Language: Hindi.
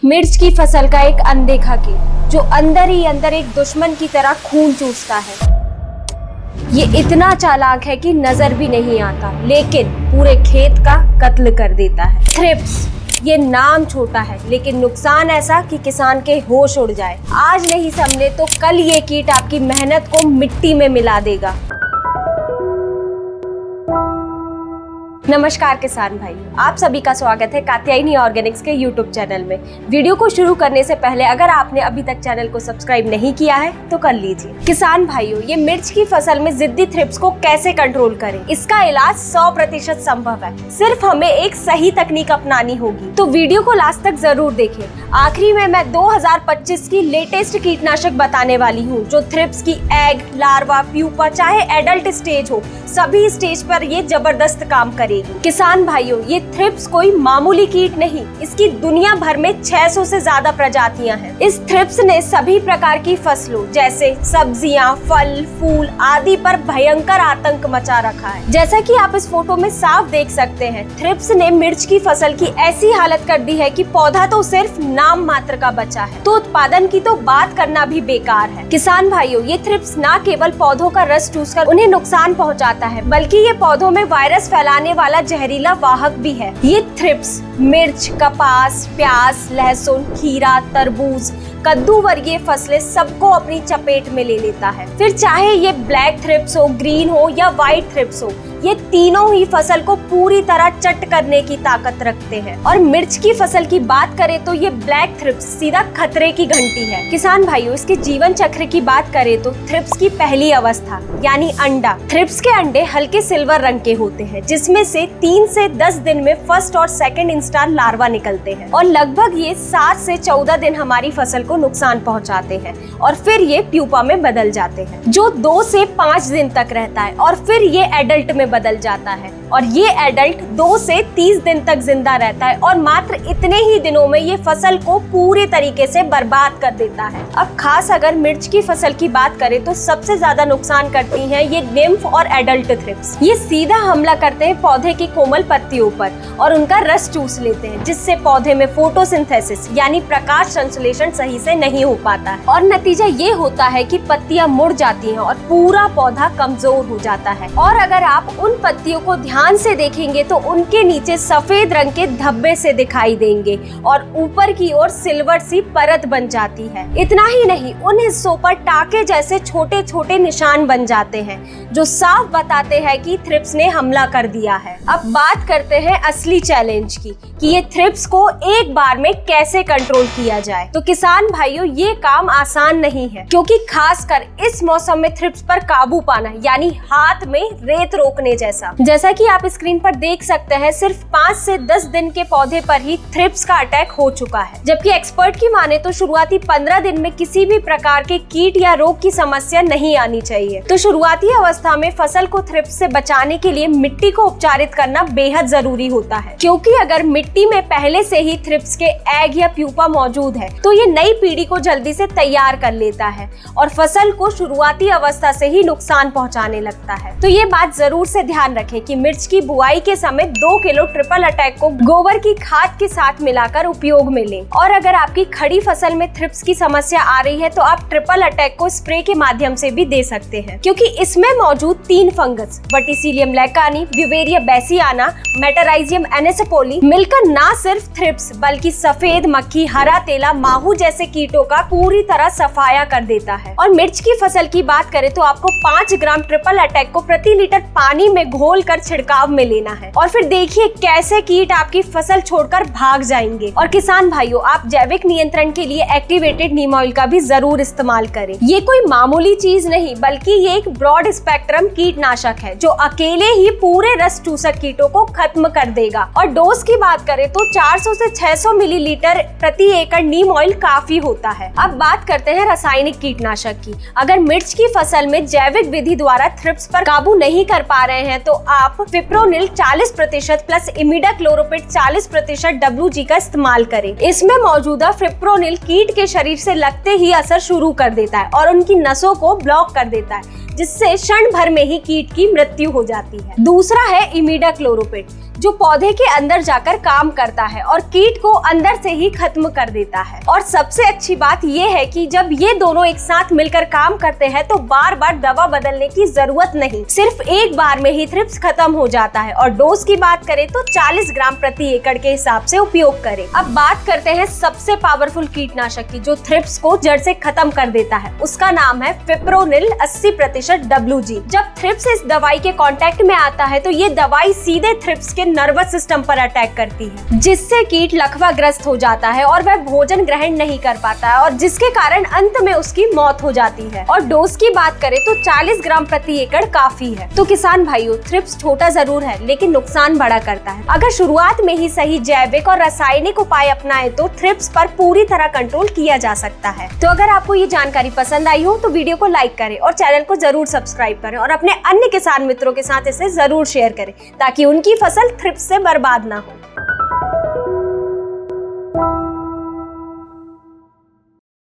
मिर्च की फसल का एक अनदेखा कीट जो अंदर ही अंदर एक दुश्मन की तरह खून चूसता है। ये इतना चालाक है कि नजर भी नहीं आता, लेकिन पूरे खेत का कत्ल कर देता है। थ्रिप्स। ये नाम छोटा है लेकिन नुकसान ऐसा कि किसान के होश उड़ जाए। आज नहीं समझे तो कल ये कीट आपकी मेहनत को मिट्टी में मिला देगा। नमस्कार किसान भाई, आप सभी का स्वागत है कात्यायनी ऑर्गेनिक्स के YouTube चैनल में। वीडियो को शुरू करने से पहले अगर आपने अभी तक चैनल को सब्सक्राइब नहीं किया है तो कर लीजिए। किसान भाइयों, ये मिर्च की फसल में जिद्दी थ्रिप्स को कैसे कंट्रोल करें, इसका इलाज 100% संभव है। सिर्फ हमें एक सही तकनीक अपनानी होगी, तो वीडियो को लास्ट तक जरूर देखें। आखिरी में मैं 2025 की लेटेस्ट कीटनाशक बताने वाली हूँ जो थ्रिप्स की एग, लार्वा, प्यूपा चाहे एडल्ट स्टेज हो, सभी स्टेज पर ये जबरदस्त काम करेगी। किसान भाइयों, ये थ्रिप्स कोई मामूली कीट नहीं, इसकी दुनिया भर में 600 से ज्यादा प्रजातियां हैं। इस थ्रिप्स ने सभी प्रकार की फसलों जैसे सब्जियां, फल, फूल आदि पर भयंकर आतंक मचा रखा है। जैसा कि आप इस फोटो में साफ देख सकते हैं, थ्रिप्स ने मिर्च की फसल की ऐसी हालत कर दी है कि पौधा तो सिर्फ नाम मात्र का बचा है, तो उत्पादन की तो बात करना भी बेकार है। किसान भाइयों, ये थ्रिप्स न केवल पौधों का रस चूसकर उन्हें नुकसान पहुंचाता है, बल्कि ये पौधों में वायरस फैलाने वाला जहरीला वाहक भी है। ये थ्रिप्स मिर्च, कपास, प्याज, लहसुन, खीरा, तरबूज, कद्दू वर्गीय फसलें सबको अपनी चपेट में ले लेता है। फिर चाहे ये ब्लैक थ्रिप्स हो, ग्रीन हो या व्हाइट थ्रिप्स हो, ये तीनों ही फसल को पूरी तरह चट करने की ताकत रखते हैं। और मिर्च की फसल की बात करें तो ये ब्लैक थ्रिप्स सीधा खतरे की घंटी है। किसान भाइयों, इसके जीवन चक्र की बात करें तो थ्रिप्स की पहली अवस्था यानी अंडा। थ्रिप्स के अंडे हल्के सिल्वर रंग के होते हैं, जिसमें से 3 से 10 दिन में फर्स्ट और सेकंड इंस्टार लार्वा निकलते हैं और लगभग ये 7 से 14 दिन हमारी फसल को नुकसान पहुंचाते हैं और फिर ये प्यूपा में बदल जाते हैं जो 2 से 5 दिन तक रहता है और फिर ये एडल्ट में बदल जाता है और ये एडल्ट 2 से 30 दिन तक जिंदा रहता है और मात्र इतने ही दिनों में ये फसल को पूरे तरीके से बर्बाद कर देता है। अब खास अगर मिर्च की फसल की बात करें तो सबसे ज्यादा नुकसान करती हैं ये निम्फ और एडल्ट थ्रिप्स। ये सीधा हमला करते हैं पौधे की कोमल पत्तियों पर और उनका रस चूस लेते हैं, जिससे पौधे में फोटोसिंथेसिस यानी प्रकाश संश्लेषण सही से नहीं हो पाता है और नतीजा ये होता है कि पत्तियां मुड़ जाती हैं और पूरा पौधा कमजोर हो जाता है। और अगर आप उन पत्तियों को ध्यान से देखेंगे तो उनके नीचे सफेद रंग के धब्बे से दिखाई देंगे और ऊपर की ओर सिल्वर सी परत बन जाती है। इतना ही नहीं, उन हिस्सों पर टाके जैसे छोटे छोटे निशान बन जाते हैं जो साफ बताते हैं कि थ्रिप्स ने हमला कर दिया है। अब बात करते हैं असली चैलेंज की कि ये थ्रिप्स को एक बार में कैसे कंट्रोल किया जाए। तो किसान भाइयों, ये काम आसान नहीं है, क्योंकि खासकर इस मौसम में थ्रिप्स पर काबू पाना यानी हाथ में रेत रोकने जैसा कि आप स्क्रीन पर देख सकते हैं, सिर्फ 5 से 10 दिन के पौधे पर ही थ्रिप्स का अटैक हो चुका है। जबकि एक्सपर्ट की माने तो शुरुआती 15 दिन में किसी भी प्रकार के कीट या रोग की समस्या नहीं आनी चाहिए। तो शुरुआती अवस्था में फसल को थ्रिप्स से बचाने के लिए मिट्टी को उपचारित करना बेहद जरूरी होता है, क्योंकि अगर मिट्टी में पहले से ही थ्रिप्स के एग या प्यूपा मौजूद है तो ये नई पीढ़ी को जल्दी से तैयार कर लेता है और फसल को शुरुआती अवस्था से ही नुकसान पहुंचाने लगता है। तो ये बात जरूर से ध्यान रखें कि मिर्च की बुआई के समय 2 किलो ट्रिपल अटैक को गोबर की खाद के साथ मिलाकर उपयोग में लें। और अगर आपकी खड़ी फसल में थ्रिप्स की समस्या आ रही है तो आप ट्रिपल अटैक को स्प्रे के माध्यम से भी दे सकते हैं, क्योंकि इसमें मौजूद 3 fungus verticillium lecanii, beauveria bassiana, metarhizium anisopliae मिलकर ना सिर्फ थ्रिप्स बल्कि सफेद मक्खी, हरा तेला, माहू जैसे कीटों का पूरी तरह सफाया कर देता है। और मिर्च की फसल की बात करें तो आपको 5 ग्राम ट्रिपल अटैक को प्रति लीटर पानी में घोलकर छिड़काव में लेना है और फिर देखिए कैसे कीट आपकी फसल छोड़कर भाग जाएंगे। और किसान भाइयों, आप जैविक नियंत्रण के लिए एक्टिवेटेड नीम ऑयल का भी जरूर इस्तेमाल करें। ये कोई मामूली चीज नहीं बल्कि ये एक ब्रॉड स्पेक्ट्रम कीटनाशक है जो अकेले ही पूरे रस चूसक कीटों को खत्म कर देगा। और डोज की बात करें तो 400 से 600 मिलीलीटर प्रति एकड़ नीम ऑयल काफी होता है। अब बात करते हैं रासायनिक कीटनाशक की। अगर मिर्च की फसल में जैविक विधि द्वारा थ्रिप्स पर काबू नहीं कर पा रहे हैं तो आप फिप्रोनिल 40% प्लस इमिडाक्लोरोपिड 40% WG का इस्तेमाल करें। इसमें मौजूदा फिप्रोनिल कीट के शरीर से लगते ही असर शुरू कर देता है और उनकी नसों को ब्लॉक कर देता है, जिससे क्षण भर में ही कीट की मृत्यु हो जाती है। दूसरा है इमिडाक्लोप्रिड, जो पौधे के अंदर जाकर काम करता है और कीट को अंदर से ही खत्म कर देता है। और सबसे अच्छी बात ये है कि जब ये दोनों एक साथ मिलकर काम करते हैं तो बार बार दवा बदलने की जरूरत नहीं, सिर्फ एक बार में ही थ्रिप्स खत्म हो जाता है। और डोज की बात करें तो 40 ग्राम प्रति एकड़ के हिसाब से उपयोग करें। अब बात करते हैं सबसे पावरफुल कीटनाशक की, जो थ्रिप्स को जड़ से खत्म कर देता है। उसका नाम है फिप्रोनिल 80% WG। जब थ्रिप्स इस दवाई के कांटेक्ट में आता है तो ये दवाई सीधे थ्रिप्स के नर्वस सिस्टम पर अटैक करती है, जिससे कीट लकवाग्रस्त हो जाता है और वह भोजन ग्रहण नहीं कर पाता है, और जिसके कारण अंत में उसकी मौत हो जाती है। और डोज की बात करें तो 40 ग्राम प्रति एकड़ काफी है। तो किसान भाइयों, थ्रिप्स छोटा जरूर है लेकिन नुकसान बड़ा करता है। अगर शुरुआत में ही सही जैविक और रासायनिक उपाय अपनाएं तो थ्रिप्स पर पूरी तरह कंट्रोल किया जा सकता है। तो अगर आपको ये जानकारी पसंद आई हो तो वीडियो को लाइक करें और चैनल को जरूर सब्सक्राइब करें, और अपने अन्य किसान मित्रों के साथ इसे जरूर शेयर करें ताकि उनकी फसल थ्रिप्स से बर्बाद ना हो।